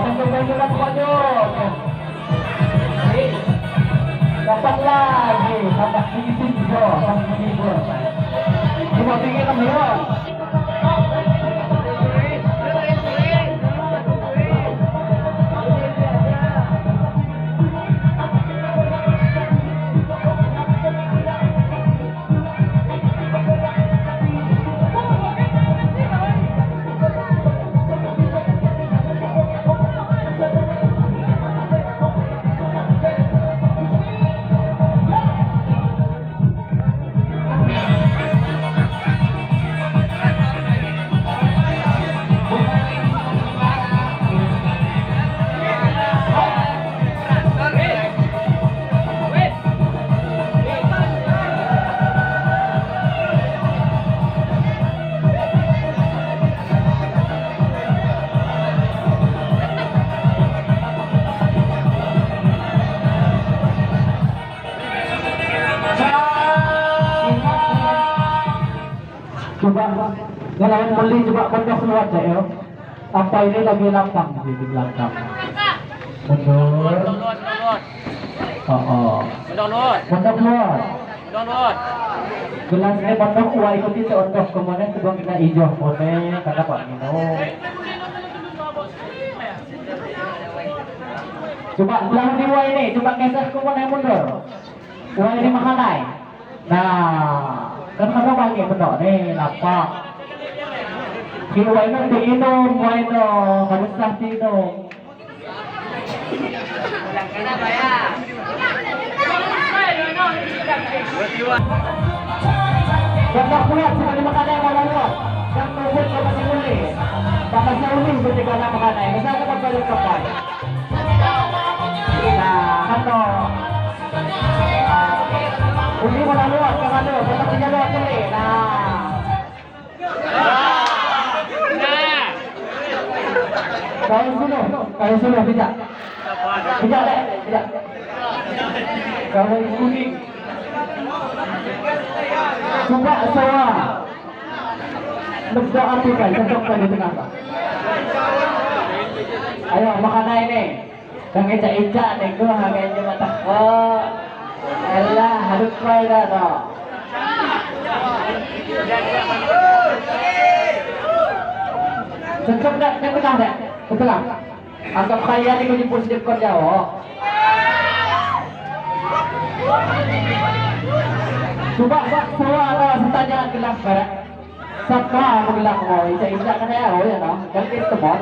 Tentukan juga maju. Dapat lagi tambah sedikit juga sampai menghibur. Cuma tinggi kamera. Coba jalan beli coba pondok keluar saya. Apa ini lagi lapang di belakang. Mundur. Pondok keluar. Gelasnya pondok uai ikuti seondok kemudian sebelum kita hijau boleh kata Pak minum. Coba belah di uai ini, coba geser kemudian mundur. Uai ini makanai. Nah, kan kamu bagi benar nih, lapak. Uai ini diinum, uai itu harus diinum. Kenapa ya? Jangan kuat sebagai makanan yang malam kuat. Yang tubuh ke masih boleh. Tanpa seulih ketika nak makanan. Misalnya kita balik kapan. Nah, kanto. Uli malam kuat ke kanto. Kita tinggal luar kali. Nah. Kau sudah tidak. Tidak deh, tidak. Kau kuning. Coba sewa. Lebih api kan, cocok di tengah. Ayo makan ini. Kang eja-eja nego harganya cuma tak. Oh, elah harus kaya dah. Cocok dah, yang tengah dah, betul lah. Anggap kaya ni kau jemput sedikit kau jauh. Coba semua orang tanya gelas barat. Siapa aku gelas mau? Ija kan ya, oh ya no. Ganti tempat.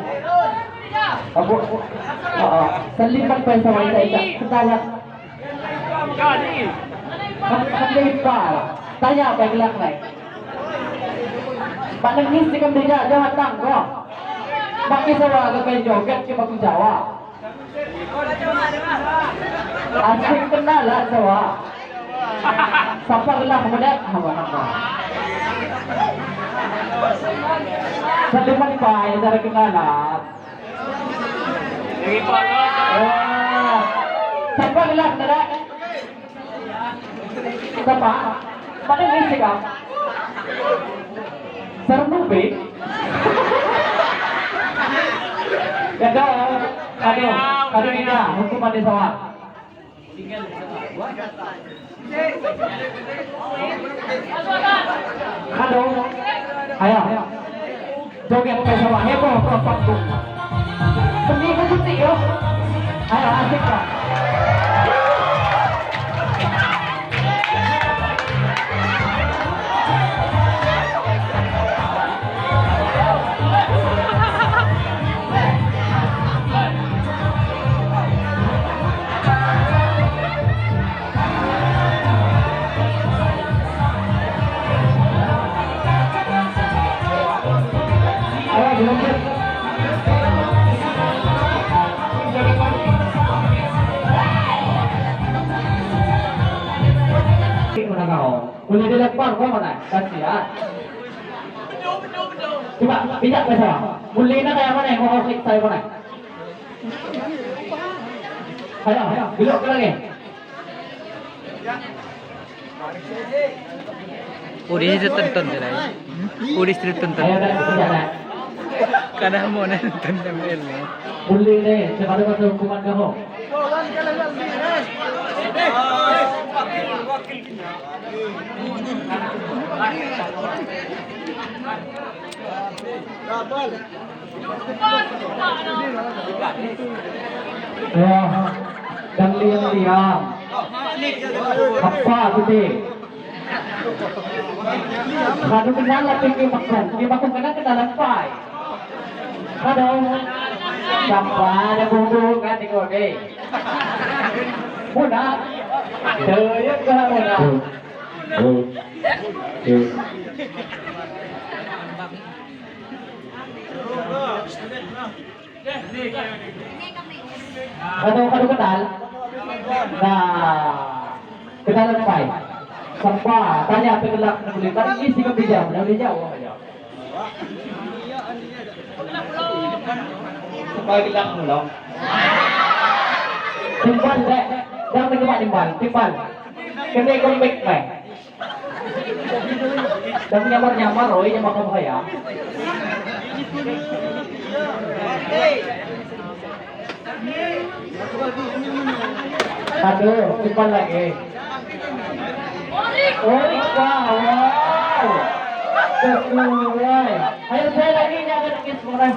Abu, selipat pay sa ija. Kita lihat. Kan pa. Tanya apa gelas lain. Pak nangis di kamera jangan tanggo. Bagi sawa ke joget ke baku Jawa. Asik kenal lah sawa. Saparlah kemudian hawa-hawa. Selipan pa cara kenalan. Saparlah nada. Sapa? Pada ni sikap. Sermube. Kado ini hukum ada sawa. Kado, ayo, joget pesawa heboh waktu. Pergi ke putih yo, ayo asik lah. Boleh dilepar kau mana? Kasihan. Coba bijak saya. Boleh nak kayak mana yang mau klik saya mana? Ayo, belok ke lagi. Puri tonton je lah. Puri street tonton. Ayo dah, bijak dah. Kada mo na tanda mo el. Muli deh, sekali kata hukuman kamu. Ya, dan liam-liam. Apa gitu? Kalau kenal lapik makan kena ke dalam pai. Kalau sampai ada bumbu kan tengok deh. Mudah, dia kan mudah. Kalau kenal, nah kenalan pai. Sampai tanya pengelak boleh kan ini sih kebijak, boleh jawab aja. Sampai gelak mulai. Timbal deh, jangan timbal, timbal. Kena gombek mai. Dan nyamar, oi nyamar kau bahaya. Aduh, timbal lagi. Wow. Sesuai. Ayo saya lagi jangan nangis sekarang.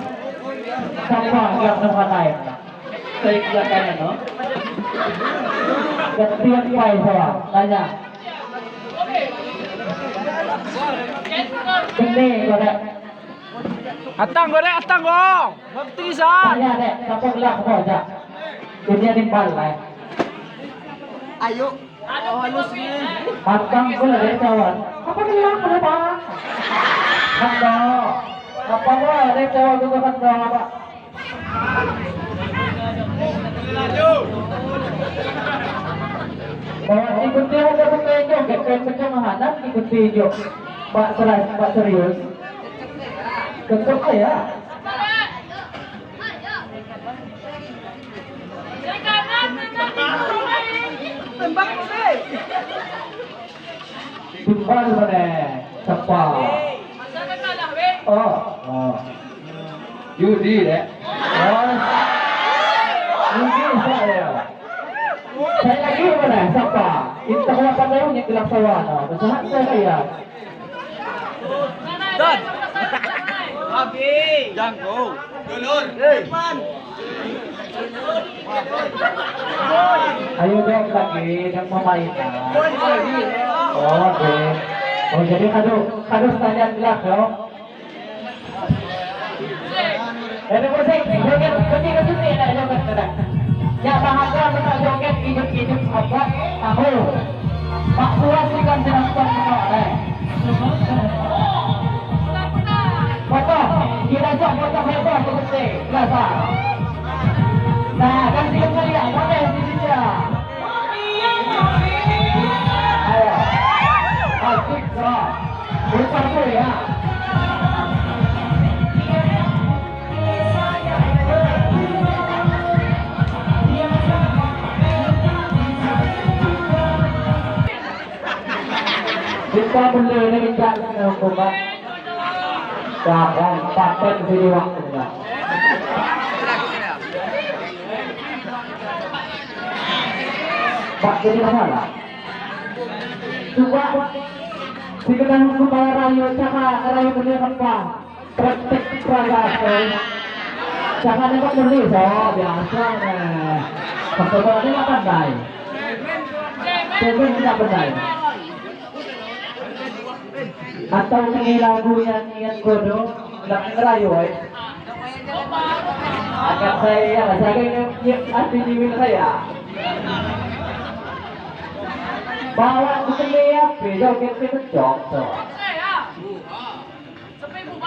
Siapa yang nak lain? Saya silakan no. Ketrian pai saya. Tanya. Gede korek. Atang go. Baptisan. Tanya dek, siapa gelak kau aja. Dunia timbal lah. Ayo. Halus ni. Atang boleh dek kawan. Apa gelak kenapa? Kanda. Apa boleh dek kawan juga kanda apa? Kalau ikuti ada petunjuk, kayak mahanan ikuti juk. Pak serius. Tentu saya. Tembak boleh. Timbal mana? Siapa? Oh. Judi deh. Mungkin saya. Saya lagi mana? Siapa? Kita kalau pandai punya gelap sawan. Besahan saya. Don. Abi. Jangko. Dulur. Depan. Ayo dong lagi yang memainkan. Oh, oke. Oh, jadi kado tanya gelap dong. Ada musik, joget, pergi ke sini ada joget ada. Ya bahagia kita joget hidup apa? Aku. Pak Puas ikan jenazah semua. Foto, kita jom foto seperti biasa. Nah, kan siap kalian, boleh sini dia. Ayo, asik bro. Bukan tu ya. Kita benda ni kita nak buat. Jangan pakai video waktunya. Pak jadi mana lah? Coba dikenakan supaya rayu cara rayu beli apa? Praktek peragasa. Jangan dapat beli so biasa nih. Pertama ini apa pandai? Sebenarnya tidak pandai. Atau ini lagu yang godong belakang rayu, akan saya ini asli di saya. Bawa kuliah, besok kita jok.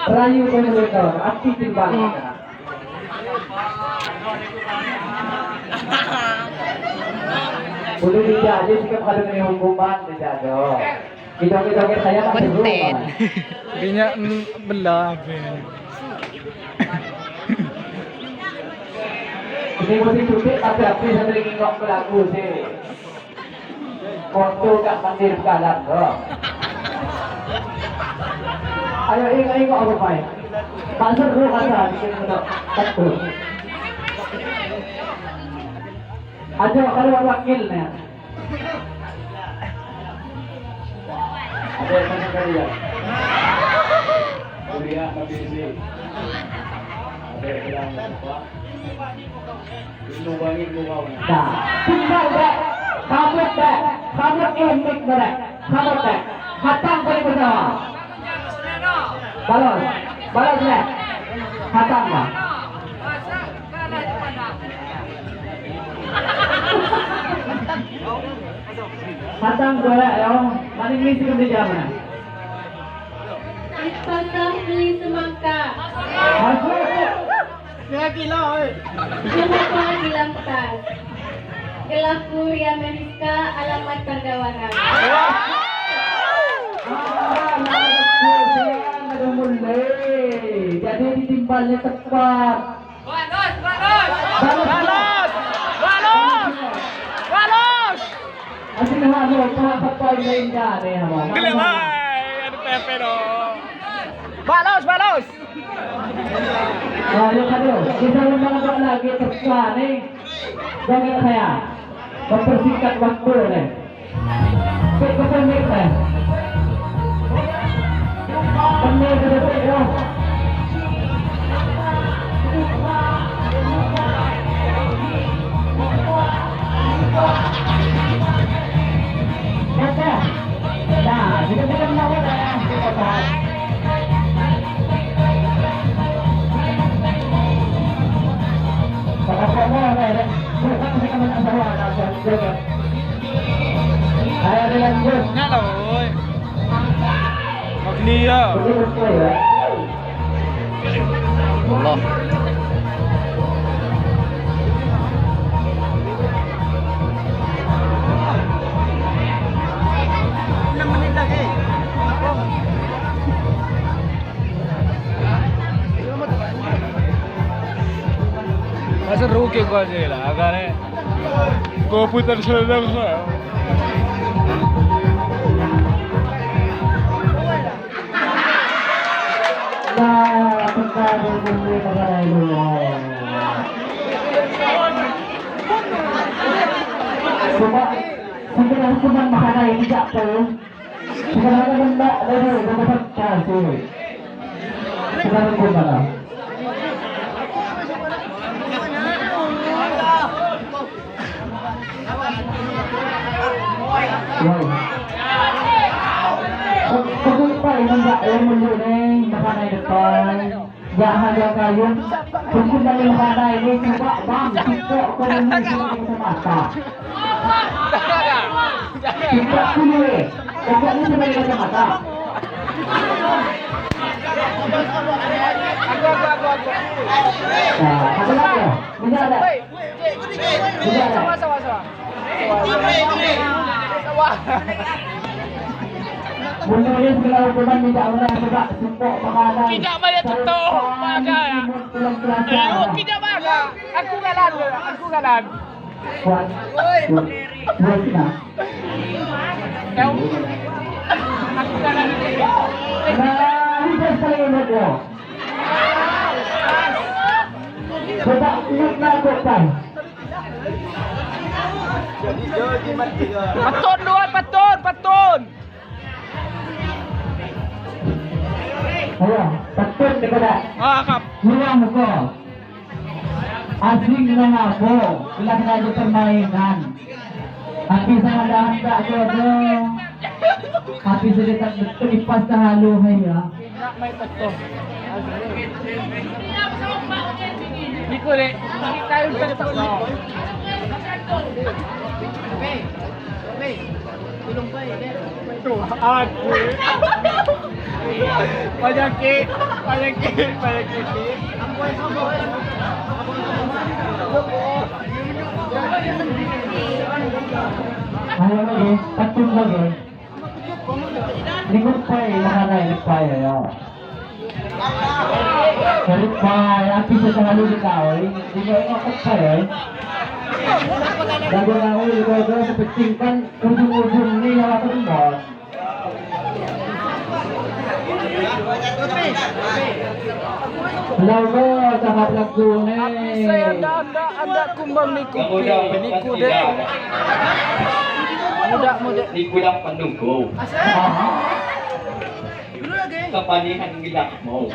Rayu pemerintah, api timbang. Boleh dijaga sikap kalau ini hukuman dijaga. Kita saya masih belum. Kayaknya belah. Ini mesti cuti tapi api sambil ngingok pelaku sih. Foto kat mandir kalan loh. Ayo ingay ko ako pa eh. Pasok ko ka sa tatlo. Ajo, kalau wakil na yan. Ada yang mana kalian? Kuliah mabisi. Ada yang bilang apa? Lubangin lugaw na. Nah, tinggal dek. Kamut dek. Kamut imik na dek. Kamut dek. Hatang ko rin bersama. Balos. Balos dek. Hatang ba? Hatang ko rin. Maning misi ko di jaman. Ipasang beli semangka. Masuk. Semua dilampas. Gelas Kuria Meniska, alamat pergawangan. Ada mulai. Jadi ditimbalnya tepat. Balos! Asing na ano, papapain na yun dyan eh. Dili ba? Ano pepe no? Balos! Ayo kayo, kita lang mga ba lagi tepat eh. Jangan kaya, mempersingkat waktu eh. Kepenit eh. Penit ke depan ya. Nah, kita menawar ya. Ayo dilanjut. Nga lah, oi. Maglia. Allah. Masa rugi ko sila, agane. Komputer sila lang sa. Nah, pagkaroon mo yung mga relo. Sampai aku cuma makan air tidak tahu. Sekarang kan tak ada dapat kasih. Sekarang pun mana? Kung pa enggak mendung makan air depan. Jangan ada kayu. Tunggu dari makan ini coba bang, kok komunikasi mata. Kita dulu. Pokoknya sebagai kacamata. Aku. Nah, ada lagi ya? Bisa ada? Bisa ada? Sama. Mulai segala hukuman tidak boleh coba support makanan. Tidak banyak tutup, maka ya. Ayo, tidak maka. Aku kanan. Kuat. Kuat nah. Aku kanan. Nah, ini sekali ini dia. Coba ingat lakukan. Patun. Ayo, patun daripada Kap. hilang ko. Asing na ako. Ilang na yung permainan. Api sa handa-handa jodoh. Api sa lipat betul ipas sa haluhay ya. May patun. Hindi ko rin. Hindi tayo patun. Tulong pa Tuhan. Panyakit. Ayo lagi, patun lagi. Likod pa nakalay, likod ya. Galit pa, api sa haluhay tao. Hindi ko ikakot pa Gago na ako, gago sa pagtingkan, ujung-ujung ni hawa ko mo. Hello mo, sangat lagu ni. Saya anda kumbang ni kopi. Ni kude. Muda. Di kulang penunggu. Kapanihan bilang mo.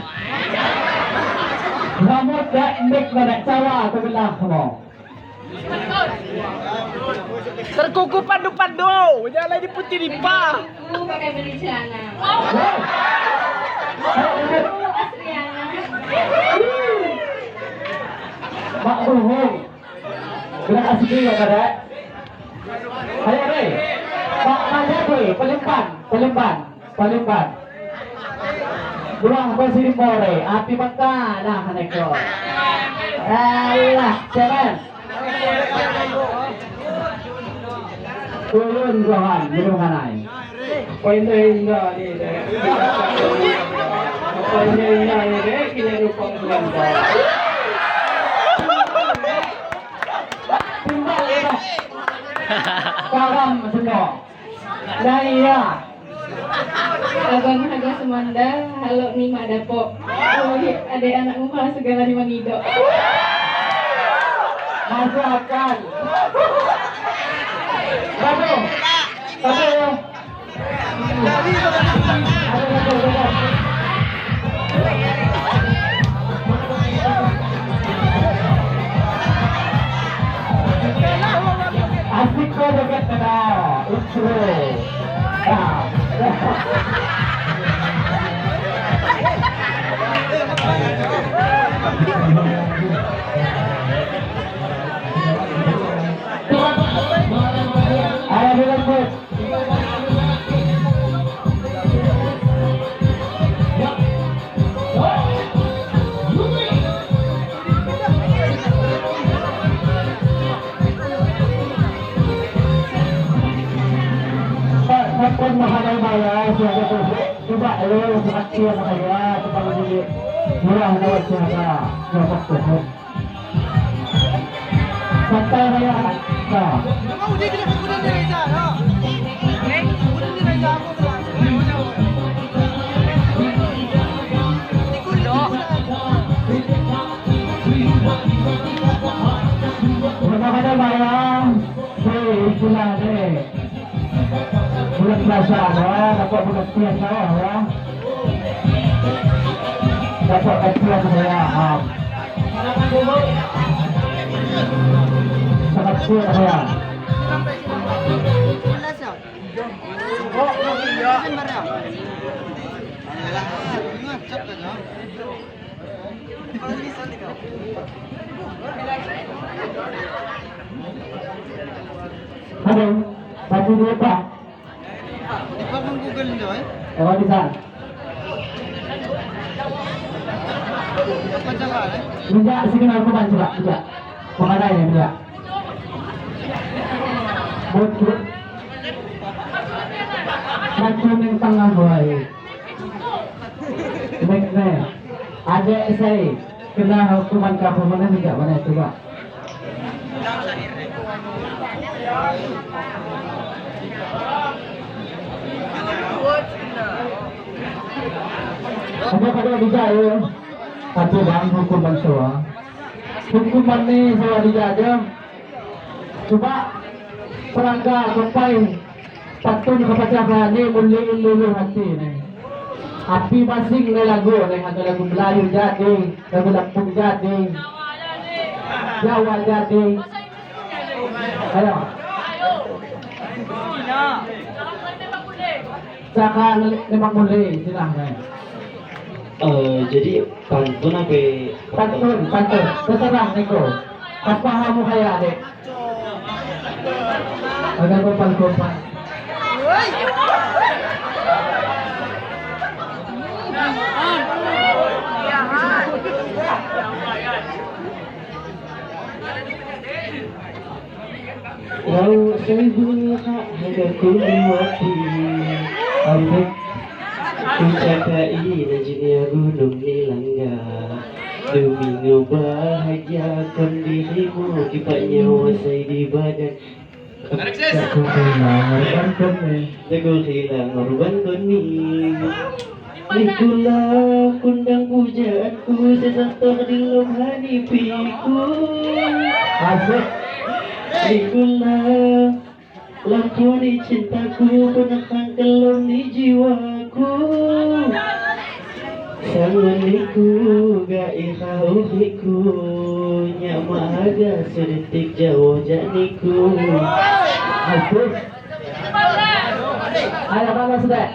Ramot dak mik na cawa tu bilang mo. Terkuku pandu-pandu. Jangan lagi putih di pa. Aku pakai beli celana. Asriana. Mak bohong. Bilang asli ya kada. Ayo deh. Mak nanya deh, pelimpan. Buang bersih more, api maka nah neko. Alah, jangan. Turun Johan, minum kanai. Poinnya ni deh. Poinnya ni deh. Kini rupa Belanda. Timbal ya. Karam semua. Nah iya. Abang Haga Semanda, halo Nima Dapo. Oh, adik anakmu malah segala di Manido. Masuk akal. Aduh. Asik kau dekat kenal. Intro. Ayo dilembut. Kapag mahalaw maya, siya ko coba lo makasih na kaya kapag hindi murah na wag siya ka dapat ko. Santay kaya ka. Mahalaw maya, sila bulan biasa dapat bulan biasa ya. Dapat biasa saya. Sangat kuat saya. Halo, baju dulu Pak. Ikaw kung Google nyo eh. Ewan bisa. Apa jalan eh? Bisa sini aku bantu Pak. Bisa. Pengadai ya bisa. Buat macam yang tengah boy. Baik nih. Ada saya kena hukuman kapal mana tidak mana coba. Ada bisa ya. Satu bang hukuman sewa. Hukuman ni sewa dijajah. Coba perangga sampai patun kepacahan ni muli lulu hati ni. Api masing ni lagu ni ada lagu Melayu jadi, lagu Lampung jadi, Jawa jadi. Ayo. Saka memang boleh silahkan. Jadi pantun apa? Pantun. Terserah Niko. Apa kamu kaya dek? Agak gopan. Walau seribu hadaku lewati Asik Ucapai najibnya gunung nilangga Demi ngebahagiakan dirimu Kipatnya wasai di badan Aku hilang korban kuning Ikulah kundang pujaanku sesantor di dalam hatiku. Asik. Ikulah lampuni cintaku penentang kelam di jiwaku. Samaniku ga ikauhiku nyamaga sedetik jauh janiku. Asik. Ayo kamu sudah.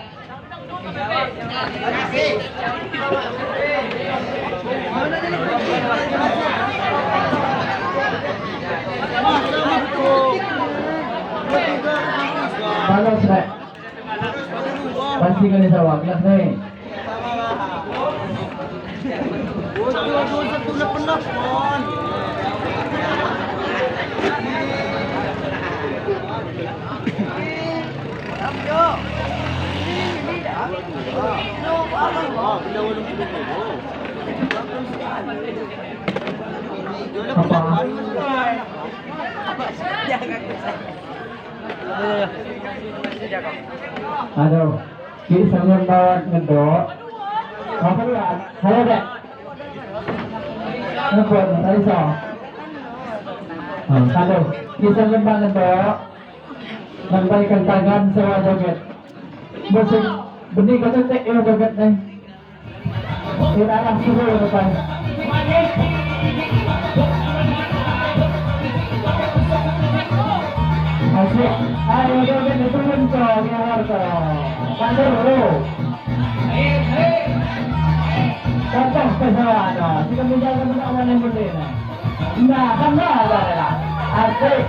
Panas rek. Pasti kan bisa wakil nih. Apa? Aduh, kiri sambil bawa ngedok. Apa lihat? Saya dek. Nepon, tadi so. Aduh, kiri sambil bawa ngedok. Nampaikan tangan sewa joget. Musik benih kau cetek ya joget nih. Kita arah suruh depan. Asik, ayo joget itu mencol ya harta. Pandur dulu. Contoh kesalahan, jika menjaga aman yang berbeda. Nah, kan lah. Asik.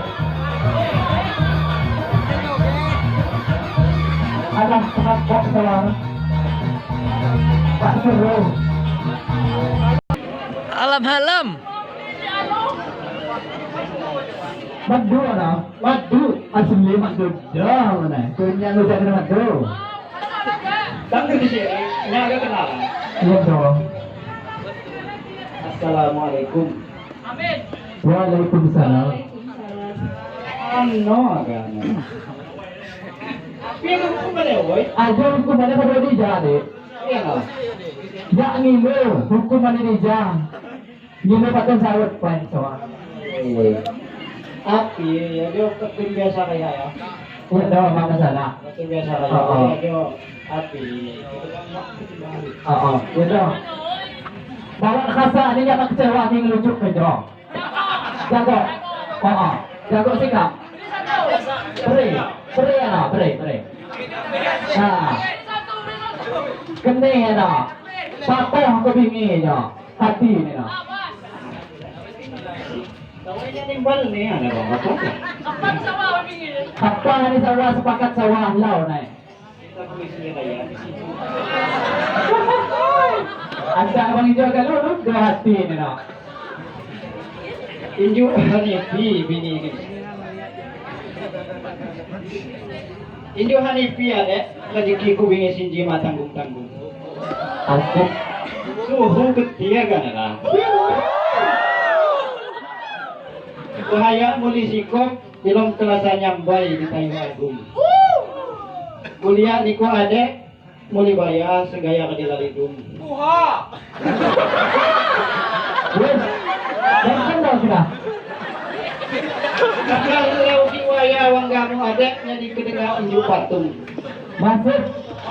Ada Pak kesalahan. Pak Seru. Alam. Madu ada, madu asli madu dah mana? Punya lu jadi madu. Tangga di sini, ini agak kenalan. Iya dong. Assalamualaikum. Waalaikumsalam. Ano agak? Piye kamu kemana boy? Aja hukumannya pada di jadi. Iya nggak? Ya ngilu hukumannya di jam. Ngilu pakai sawit pan soal. Api ya dia ketun biasa kayak ya. Iya dong, nggak masalah. Ketun biasa kayak Oh. ya dia api. Iya dong. Bawa kasa ini jangan kecewa nih ngelucuk ke dong. Jago. Jago sikap. Beri ya, beri. Nah. Kene ya, papa aku bingi ya, hati ini ya. Kawinnya nimbal nih ada bang apa? Apa ini sawah sepakat sawah lau naik. Kita kuisinya kayak di situ. Ada abang hijau kalau lu dua hati ini ya. Inju Hanifi bini ini. Inju Hanifi ada rezeki ku bingi sinji matanggung-tanggung. Asik. Suhu ketiga kan lah. Bahaya muli sikop ilom kelasa nyambai di tayu agung. Kuliah niku ade muli bayar segaya kadilalidung. Wes. Jangan dong sudah. Kalau kiwaya wang kamu ada nyadi kedengar inju patung. Masuk.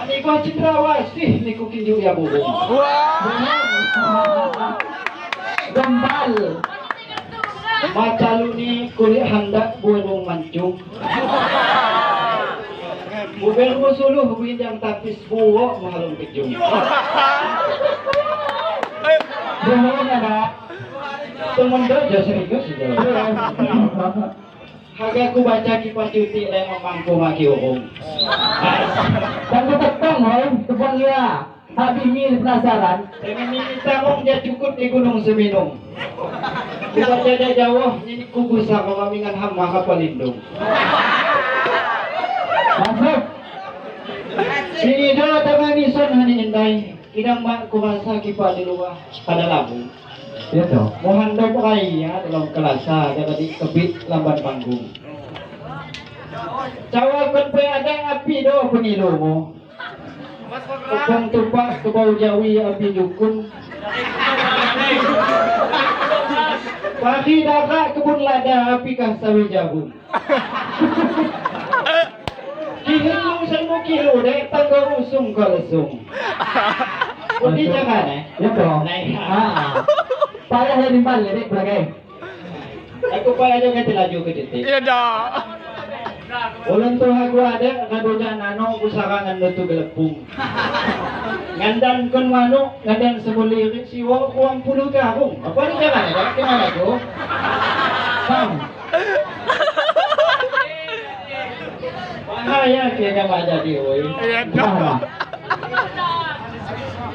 Niku cendrawasih niku kinju ya bubung. Gembal. Macaluni kulit hendak burung mancung. Bubel musuluh bidang tapis buwo mahalung kejung. Belum ada. Temen dojo serius sudah. Haga ku baca kipas cuti lem mampu maki hukum. Dan ketepang hoi, tepang ya. Habimi penasaran. Dengan ini tanggung dia cukup di Gunung Seminung. Kita jada jauh ini kubusa kemamingan hamba kapalindung. Masuk. Sini dah tangan ison hani indai. Kidang mak kumasa kipa di luar pada labung. Iya dong. Mohon doa ya dalam kelasa dapat dikebit lamban panggung. Cawakan pe ada api do pengilumu. Upang tupak ke bau jawi api dukun. Pagi darat kebun lada api kah sawi jagung. Kihelu semua kilo dek tangga usung kalesung. Undi jangan Ya dong. Payah ya timbal ya dek beragay. Aku payah juga telaju ke titik. Iya dah. Ulun tuh aku ada kadunya nano usarangan nutu gelepung. Ngandan kun manu ngandan sebulir siwo uang puluh karung. Apa ni jangan ada? Gimana tuh? Bang. Bahaya kayaknya mak jadi oi. Iya dah.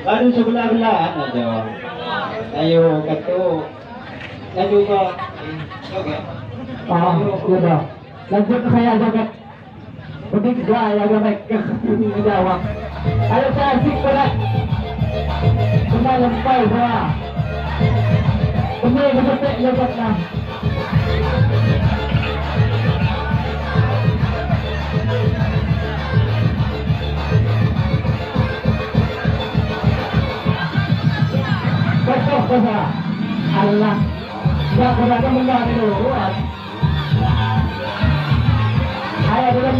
Baru sebelah-belahan aja. Ayo katu. Laju kok. Oke. Sudah. Lanjut ke saya joget. Penting gaya joget menjawab. Ayo saya asik berat. Semua lempai semua. Semua kesetek jogetnya. Kosong. Allah. Tidak pernah mengganggu. Ayo dalam